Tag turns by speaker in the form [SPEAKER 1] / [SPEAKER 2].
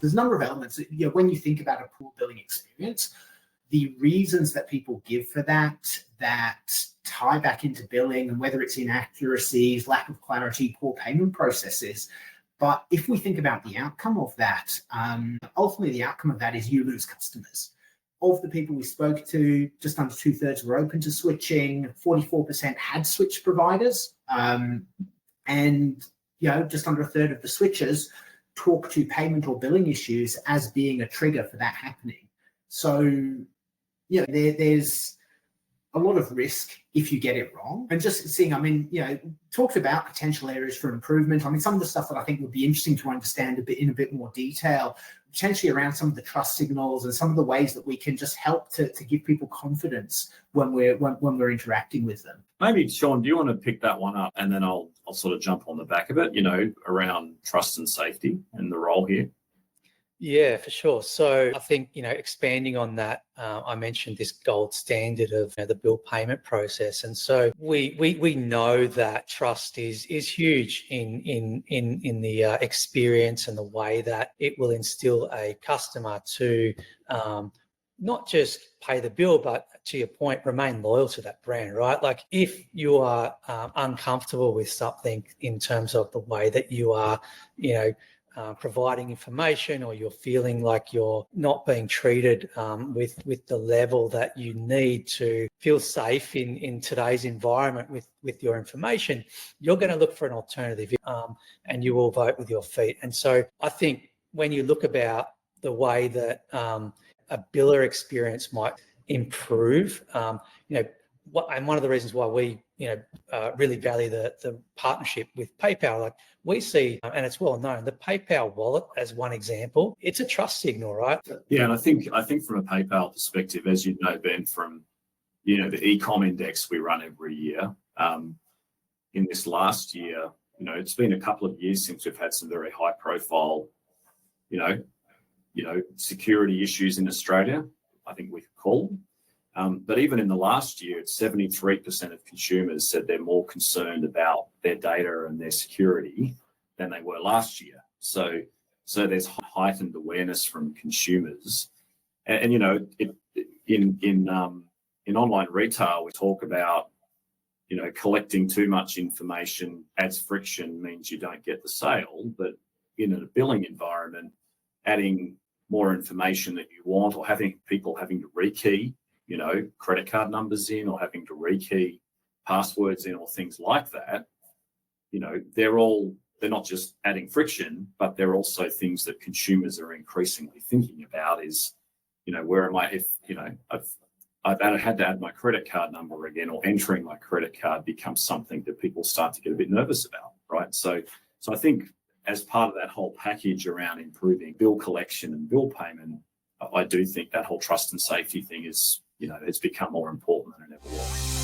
[SPEAKER 1] There's a number of elements. When you think about a poor billing experience, the reasons that people give for that tie back into billing, and whether it's inaccuracies, lack of clarity, poor payment processes. But if we think about the outcome of that, ultimately the outcome of that is you lose customers. Of the people we spoke to, just under 2/3 were open to switching, 44% had switched providers, and just under 1/3 of the switchers talk to payment or billing issues as being a trigger for that happening. So, there's a lot of risk if you get it wrong. And just seeing, talked about potential areas for improvement. Some of the stuff that I think would be interesting to understand in a bit more detail, potentially around some of the trust signals and some of the ways that we can just help to give people confidence when we're interacting with them.
[SPEAKER 2] Maybe, Sean, do you want to pick that one up? And then I'll sort of jump on the back of it, around trust and safety and the role here.
[SPEAKER 3] Yeah, for sure. So I think, expanding on that, I mentioned this gold standard of the bill payment process. And so we know that trust is huge in the experience and the way that it will instill a customer to not just pay the bill, but to your point, remain loyal to that brand, right? Like if you are uncomfortable with something in terms of the way that you are, providing information, or you're feeling like you're not being treated with the level that you need to feel safe in today's environment with your information, you're going to look for an alternative, and you will vote with your feet. And so I think when you look about the way that a biller experience might improve, and one of the reasons why we really value the partnership with PayPal, like we see, and it's well known, the PayPal wallet as one example, it's a trust signal, right?
[SPEAKER 2] Yeah, and I think from a PayPal perspective, as you know, Ben, from the e-com index we run every year, in this last year, it's been a couple of years since we've had some very high profile, security issues in Australia, I think we could call them. But even in the last year, 73% of consumers said they're more concerned about their data and their security than they were last year. So there's heightened awareness from consumers. And in online retail, we talk about, collecting too much information adds friction, means you don't get the sale. But in a billing environment, adding more information that you want, or having people having to rekey credit card numbers in, or having to rekey passwords in, or things like that, they're not just adding friction, but they're also things that consumers are increasingly thinking about is, where am I, if, I've had to add my credit card number again, or entering my credit card becomes something that people start to get a bit nervous about, right? So I think as part of that whole package around improving bill collection and bill payment, I do think that whole trust and safety thing is, it's become more important than it ever was.